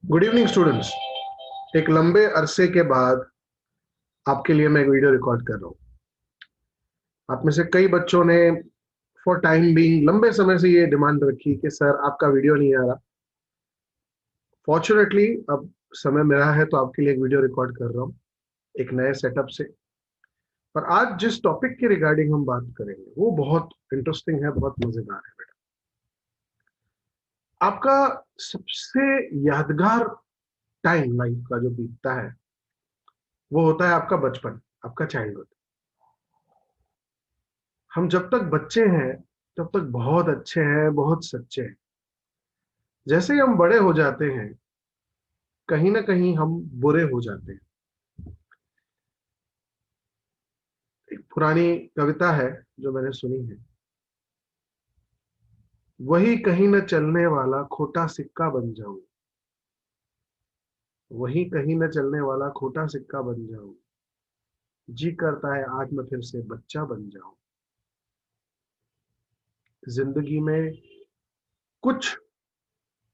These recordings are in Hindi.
Good evening students. एक लंबे अरसे के बाद आपके लिए मैं एक वीडियो रिकॉर्ड कर रहा हूँ। आप में से कई बच्चों ने फॉर टाइम बीइंग लंबे समय से ये डिमांड रखी कि सर आपका वीडियो नहीं आ रहा। फॉर्चुनेटली अब समय मिला है तो आपके लिए एक वीडियो रिकॉर्ड कर रहा हूँ एक नए सेटअप से। पर आज जिस टॉपिक के रिगार्डिंग हम बात करेंगे वो बहुत इंटरेस्टिंग है, बहुत मजेदार है बेटा। आपका सबसे यादगार टाइम लाइफ का जो बीतता है वो होता है आपका बचपन, आपका चाइल्डहुड। हम जब तक बच्चे हैं तब तक बहुत अच्छे हैं, बहुत सच्चे हैं। जैसे ही हम बड़े हो जाते हैं कहीं ना कहीं हम बुरे हो जाते हैं। एक पुरानी कविता है जो मैंने सुनी है, वही कहीं न चलने वाला खोटा सिक्का बन जाऊं, वही कहीं न चलने वाला खोटा सिक्का बन जाऊं, जी करता है आज मैं फिर से बच्चा बन जाऊं। जिंदगी में कुछ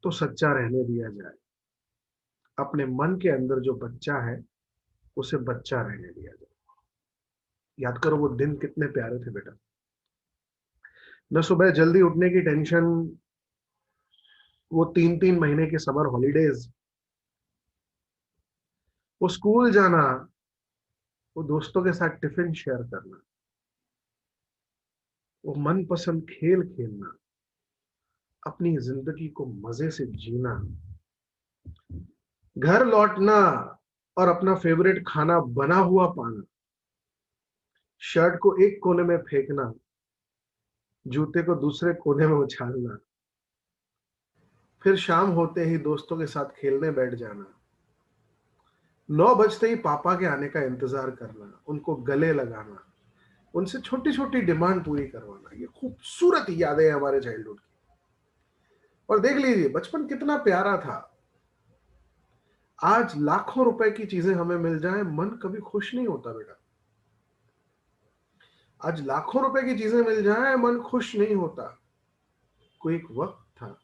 तो सच्चा रहने दिया जाए, अपने मन के अंदर जो बच्चा है उसे बच्चा रहने दिया जाए। याद करो वो दिन कितने प्यारे थे बेटा। न सुबह जल्दी उठने की टेंशन, वो 3-3 महीने के समर हॉलीडेज, वो स्कूल जाना, वो दोस्तों के साथ टिफिन शेयर करना, वो मनपसंद खेल खेलना, अपनी जिंदगी को मजे से जीना, घर लौटना और अपना फेवरेट खाना बना हुआ पाना, शर्ट को एक कोने में फेंकना, जूते को दूसरे कोने में उछालना, फिर शाम होते ही दोस्तों के साथ खेलने बैठ जाना, 9 बजते ही पापा के आने का इंतजार करना, उनको गले लगाना, उनसे छोटी छोटी डिमांड पूरी करवाना। ये खूबसूरत यादें हैं हमारे चाइल्डहुड की। और देख लीजिए बचपन कितना प्यारा था। आज लाखों रुपए की चीजें हमें मिल जाएं, मन कभी खुश नहीं होता बेटा। आज लाखों रुपए की चीजें मिल जाएं, मन खुश नहीं होता। कोई एक वक्त था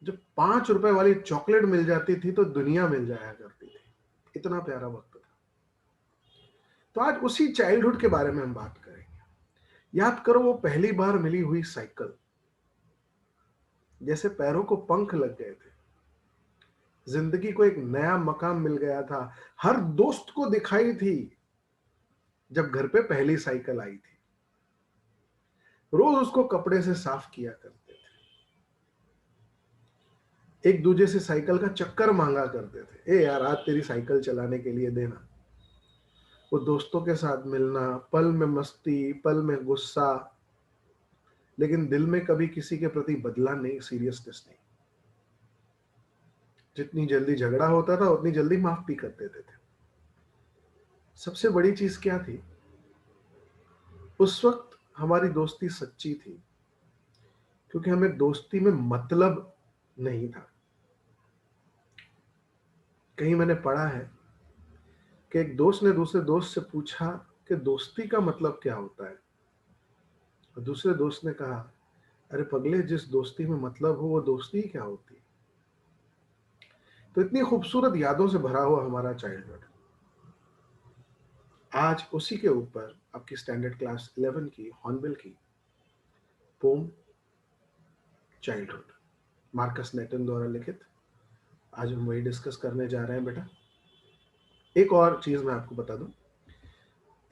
जब 5 रुपए वाली चॉकलेट मिल जाती थी तो दुनिया मिल जाया करती थी। इतना प्यारा वक्त था। तो आज उसी चाइल्डहुड के बारे में हम बात करेंगे। याद करो वो पहली बार मिली हुई साइकिल, जैसे पैरों को पंख लग गए थे, जिंदगी को एक नया मकाम मिल गया था। हर दोस्त को दिखाई थी जब घर पे पहली साइकिल आई थी। रोज उसको कपड़े से साफ किया करते थे, एक दूसरे से साइकिल का चक्कर मांगा करते थे, ए यार आज तेरी साइकिल चलाने के लिए देना। वो दोस्तों के साथ मिलना, पल में मस्ती, पल में गुस्सा, लेकिन दिल में कभी किसी के प्रति बदला नहीं, सीरियसनेस नहीं। जितनी जल्दी झगड़ा होता था उतनी जल्दी माफ भी कर देते थे। सबसे बड़ी चीज क्या थी, उस वक्त हमारी दोस्ती सच्ची थी क्योंकि हमें दोस्ती में मतलब नहीं था। कहीं मैंने पढ़ा है कि एक दोस्त ने दूसरे दोस्त से पूछा कि दोस्ती का मतलब क्या होता है। और दूसरे दोस्त ने कहा, अरे पगले, जिस दोस्ती में मतलब हो वो दोस्ती ही क्या होती है। तो इतनी खूबसूरत यादों से भरा हुआ हमारा चाइल्डहुड। आज उसी के ऊपर आपकी स्टैंडर्ड क्लास 11 की हॉर्नबिल की पोम चाइल्डहुड, मार्कस नेटन द्वारा लिखित, आज हम वही डिस्कस करने जा रहे हैं बेटा। एक और चीज मैं आपको बता दूं,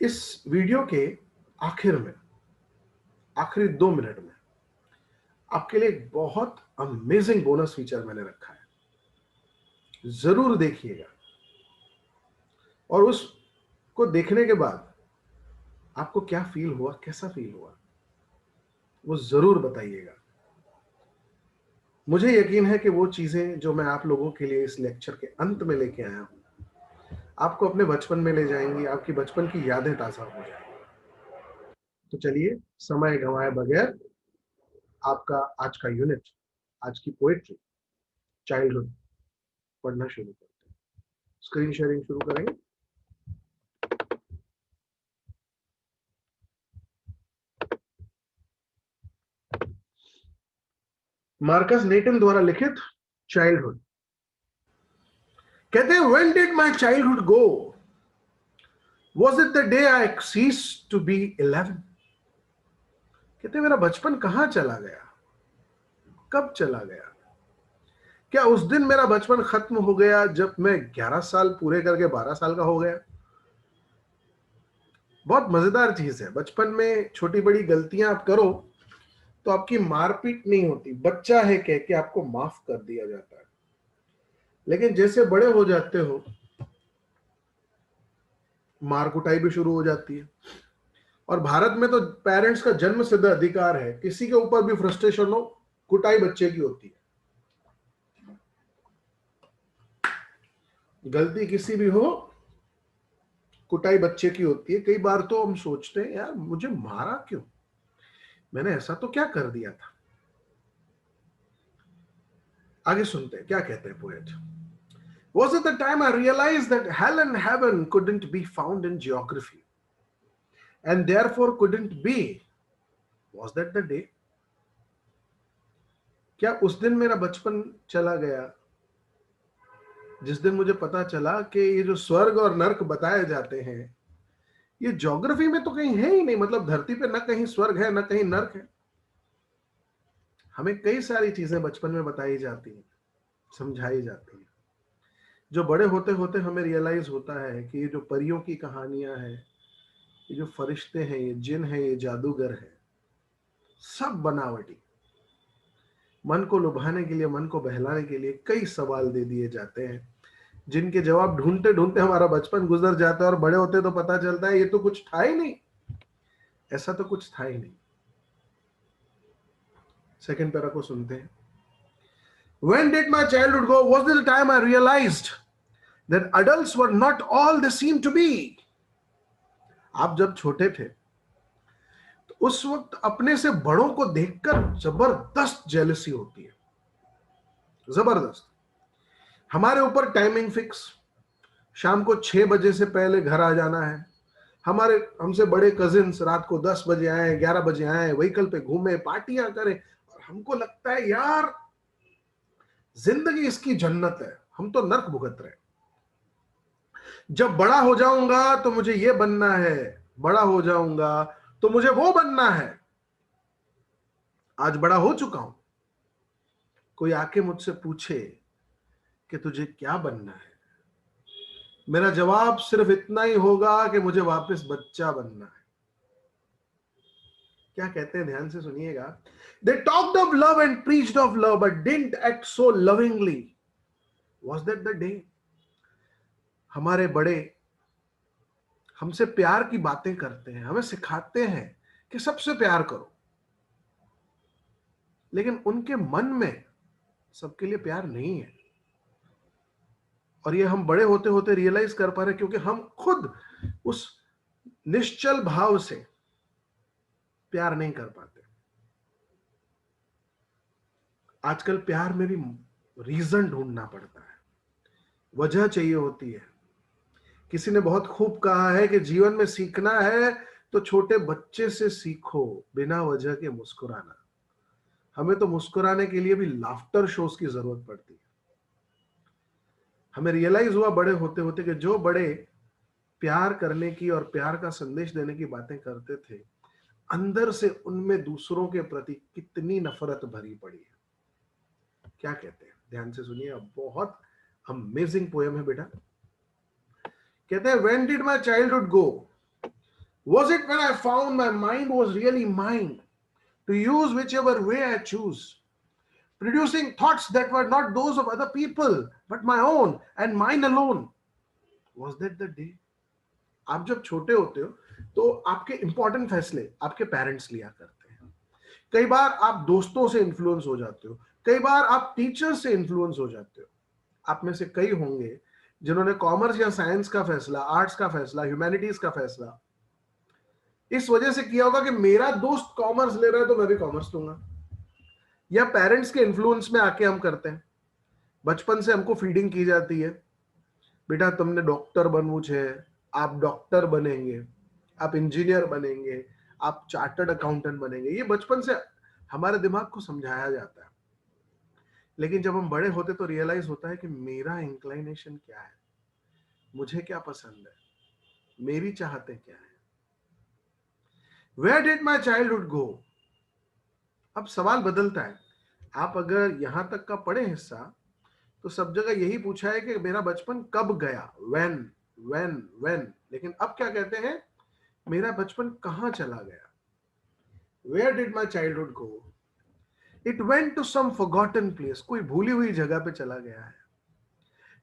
इस वीडियो के आखिर में, आखिरी 2 मिनट में आपके लिए एक बहुत अमेजिंग बोनस फीचर मैंने रखा है, जरूर देखिएगा। और उसको देखने के बाद आपको क्या फील हुआ, कैसा फील हुआ, वो जरूर बताइएगा। मुझे यकीन है कि वो चीजें जो मैं आप लोगों के लिए इस लेक्चर के अंत में लेके आया हूं आपको अपने बचपन में ले जाएंगी, आपकी बचपन की यादें ताजा हो जाएंगी। तो चलिए समय गंवाए बगैर आपका आज का यूनिट, आज की पोएट्री चाइल्डहुड पढ़ना शुरू करते हैं। स्क्रीन शेयरिंग शुरू करेंगे। मार्कस नेटन द्वारा लिखित चाइल्डहुड। कहते हैं when did my childhood go? Was it the day I ceased to be 11? कहते हैं मेरा बचपन कहां चला गया, कब चला गया? क्या उस दिन मेरा बचपन खत्म हो गया जब मैं 11 साल पूरे करके 12 साल का हो गया? बहुत मजेदार चीज है, बचपन में छोटी बड़ी गलतियां आप करो तो आपकी मारपीट नहीं होती, बच्चा है कह के आपको माफ कर दिया जाता है। लेकिन जैसे बड़े हो जाते हो मार कुटाई भी शुरू हो जाती है। और भारत में तो पेरेंट्स का जन्म सिद्ध अधिकार है, किसी के ऊपर भी फ्रस्ट्रेशन हो कुटाई बच्चे की होती है। गलती किसी भी हो कुटाई बच्चे की होती है। कई बार तो हम सोचते हैं यार मुझे मारा क्यों, मैंने ऐसा तो क्या कर दिया था। आगे सुनते हैं क्या कहते हैं poet. Was it the time I realized that hell and heaven couldn't be found in geography and therefore couldn't be? Was that the day? क्या उस दिन मेरा बचपन चला गया जिस दिन मुझे पता चला कि ये जो स्वर्ग और नर्क बताए जाते हैं ये ज्योग्राफी में तो कहीं है ही नहीं, मतलब धरती पे न कहीं स्वर्ग है न कहीं नर्क है। हमें कई सारी चीजें बचपन में बताई जाती हैं, समझाई जाती हैं, जो बड़े होते होते हमें रियलाइज होता है कि ये जो परियों की कहानियां हैं, ये जो फरिश्ते हैं, ये जिन हैं, ये जादूगर हैं, सब बनावटी। मन को लुभाने के लिए, मन को बहलाने के लिए कई सवाल दे दिए जाते हैं जिनके जवाब ढूंढते ढूंढते हमारा बचपन गुजर जाता है और बड़े होते तो पता चलता है ये तो कुछ था ही नहीं, ऐसा तो कुछ था ही नहीं। सेकंड पैरा को सुनते हैं। When did my childhood go? Was this the time I realized that adults were not all they seem to be? आप जब छोटे थे तो उस वक्त अपने से बड़ों को देखकर जबरदस्त जेलसी होती है, जबरदस्त। हमारे ऊपर टाइमिंग फिक्स, शाम को 6 बजे से पहले घर आ जाना है। हमारे हमसे बड़े कजिन्स रात को 10 बजे आए, 11 बजे आए, व्हीकल पे घूमे, पार्टियां करें, और हमको लगता है यार जिंदगी इसकी जन्नत है, हम तो नर्क भुगत रहे। जब बड़ा हो जाऊंगा तो मुझे ये बनना है, बड़ा हो जाऊंगा तो मुझे वो बनना है। आज बड़ा हो चुका हूं, कोई आके मुझसे पूछे कि तुझे क्या बनना है, मेरा जवाब सिर्फ इतना ही होगा कि मुझे वापस बच्चा बनना है। क्या कहते हैं, ध्यान से सुनिएगा। They talked of love and preached of love but didn't act so lovingly. Was that the day? हमारे बड़े हमसे प्यार की बातें करते हैं, हमें सिखाते हैं कि सबसे प्यार करो, लेकिन उनके मन में सबके लिए प्यार नहीं है। और ये हम बड़े होते होते रियलाइज कर पा रहे क्योंकि हम खुद उस निश्चल भाव से प्यार नहीं कर पाते। आजकल प्यार में भी रीजन ढूंढना पड़ता है, वजह चाहिए होती है। किसी ने बहुत खूब कहा है कि जीवन में सीखना है तो छोटे बच्चे से सीखो, बिना वजह के मुस्कुराना। हमें तो मुस्कुराने के लिए भी लाफ्टर शोज की जरूरत पड़ती है। हमें रियलाइज हुआ बड़े होते होते कि जो बड़े प्यार करने की और प्यार का संदेश देने की बातें करते थे, अंदर से उनमें दूसरों के प्रति कितनी नफरत भरी पड़ी है। क्या कहते हैं, ध्यान से सुनिए, बहुत अमेजिंग पोएम है बेटा। कहते हैं, when did my childhood go? Was it when I found my mind was really mine to use whichever way I choose, producing thoughts that were not those of other people but my own and mine alone? Was that the day? आप जब छोटे होते हो तो आपके इंपॉर्टेंट फैसले आपके पेरेंट्स लिया करते हैं। कई बार आप दोस्तों से इन्फ्लुएंस हो जाते हो, कई बार आप टीचर से इन्फ्लुएंस हो जाते हो। आप में से कई होंगे जिन्होंने कॉमर्स या साइंस का फैसला, आर्ट्स का फैसला, ह्यूमैनिटीज का फैसला इस वजह से किया होगा कि मेरा दोस्त कॉमर्स ले रहा है तो मैं भी कॉमर्स लूंगा, या पेरेंट्स के इन्फ्लुएंस में आके हम करते हैं। बचपन से हमको फीडिंग की जाती है, बेटा तुमने डॉक्टर बनવું છે, आप डॉक्टर बनेंगे, आप इंजीनियर बनेंगे, आप चार्टर्ड अकाउंटेंट बनेंगे। ये बचपन से हमारे दिमाग को समझाया जाता है। लेकिन जब हम बड़े होते तो रियलाइज होता है कि मेरा इंक्लाइनेशन क्या है, मुझे क्या पसंद है, मेरी चाहतें क्या है, where did my childhood go. अब सवाल बदलता है। आप अगर यहां तक का पढ़े हिस्सा तो सब जगह यही पूछा है कि मेरा बचपन कब गया, व्हेन। लेकिन अब क्या कहते हैं, मेरा बचपन कहां चला गया, where did my childhood go, it went to some forgotten place, कोई भूली हुई जगह पे चला गया है,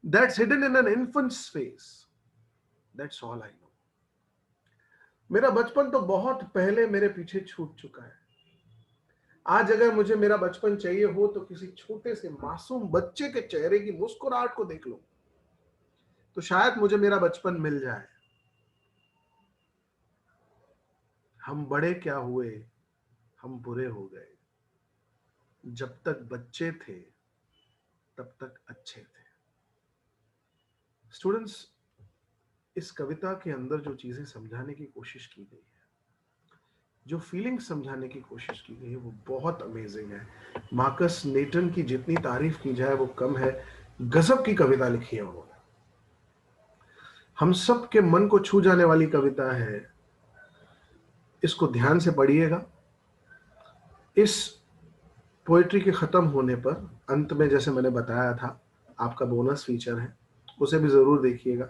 that's hidden in an infant's face, that's all I know. मेरा बचपन तो बहुत पहले मेरे पीछे छूट चुका है। आज अगर मुझे मेरा बचपन चाहिए हो तो किसी छोटे से मासूम बच्चे के चेहरे की मुस्कुराहट को देख लो तो शायद मुझे मेरा बचपन मिल जाए। हम बड़े क्या हुए, हम बुरे हो गए, जब तक बच्चे थे तब तक अच्छे थे। स्टूडेंट्स, इस कविता के अंदर जो चीजें समझाने की कोशिश की गई है, जो फीलिंग समझाने की कोशिश की गई है, वो बहुत अमेजिंग है। मार्कस नेटन की जितनी तारीफ की जाए वो कम है। गजब की कविता लिखी है उन्होंने, हम सब के मन को छू जाने वाली कविता है। इसको ध्यान से पढ़िएगा। इस पोएट्री के खत्म होने पर अंत में, जैसे मैंने बताया था, आपका बोनस फीचर है, उसे भी जरूर देखिएगा।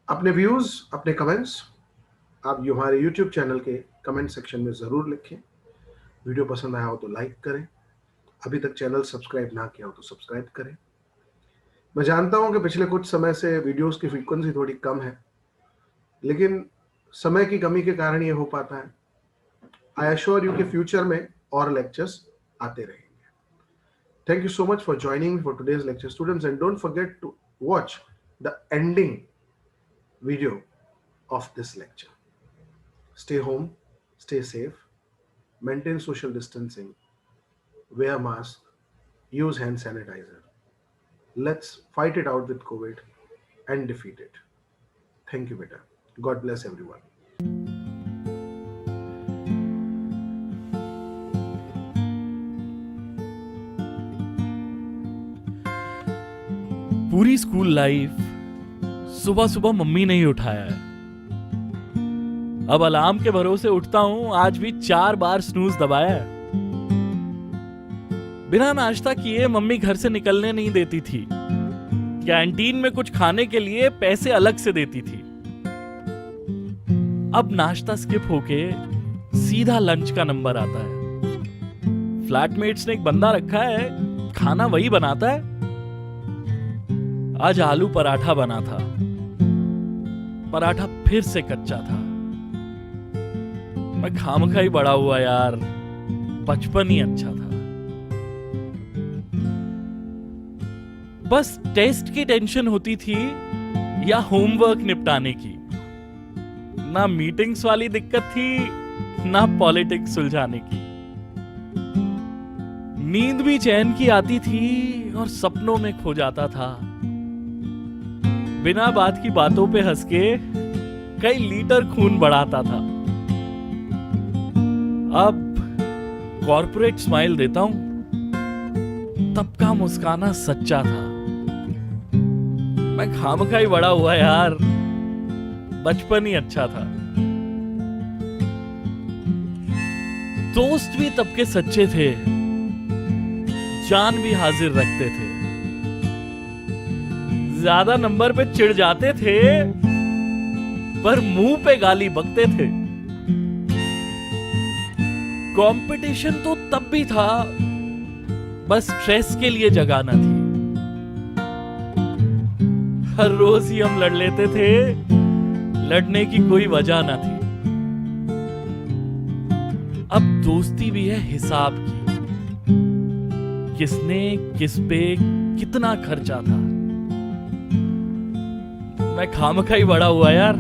अपने व्यूज, अपने कमेंट्स आप हमारे YouTube चैनल के कमेंट सेक्शन में जरूर लिखें। वीडियो पसंद आया हो तो लाइक करें, अभी तक चैनल सब्सक्राइब ना किया हो तो सब्सक्राइब करें। मैं जानता हूं कि पिछले कुछ समय से वीडियोस की फ्रीक्वेंसी थोड़ी कम है, लेकिन समय की कमी के कारण ये हो पाता है। आई एश्योर यू कि फ्यूचर में और लेक्चर्स आते रहेंगे। Thank you so much for joining for today's lecture students, and don't forget to watch the ending video of this lecture. Stay home, stay safe, maintain social distancing, wear mask, use hand sanitizer. Let's fight it out with COVID and defeat it. Thank you, beta. God bless everyone. पूरी स्कूल लाइफ सुबह सुबह मम्मी ने ही उठाया है। अब अलार्म के भरोसे उठता हूं, आज भी 4 बार स्नूज दबाया है। बिना नाश्ता किए मम्मी घर से निकलने नहीं देती थी। कैंटीन में कुछ खाने के लिए पैसे अलग से देती थी। अब नाश्ता स्किप होके सीधा लंच का नंबर आता है। फ्लैटमेट्स ने एक बंदा रखा है, खाना वही बनाता है। आज आलू पराठा बना था। पराठा फिर से कच्चा था। मैं खामखा ही बड़ा हुआ यार, बचपन ही अच्छा था। बस टेस्ट की टेंशन होती थी या होमवर्क निपटाने की। ना मीटिंग्स वाली दिक्कत थी, ना पॉलिटिक्स सुलझाने की। नींद भी चैन की आती थी और सपनों में खो जाता था। बिना बात की बातों पे हंस के कई लीटर खून बढ़ाता था। अब कॉर्पोरेट स्माइल देता हूं, तब का मुस्काना सच्चा था। मैं खामखा ही बड़ा हुआ यार, बचपन ही अच्छा था। दोस्त भी तब के सच्चे थे, जान भी हाजिर रखते थे। ज्यादा नंबर पे चिढ़ जाते थे, पर मुंह पे गाली बकते थे। कंपटीशन तो तब भी था, बस स्ट्रेस के लिए जगह न थी। हर रोज ही हम लड़ लेते थे, लड़ने की कोई वजह न थी। अब दोस्ती भी है हिसाब की, किसने किस पे कितना खर्चा था। मैं खामखा ही बड़ा हुआ यार,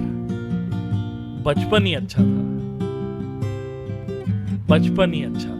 बचपन ही अच्छा था। बचपन ही अच्छा।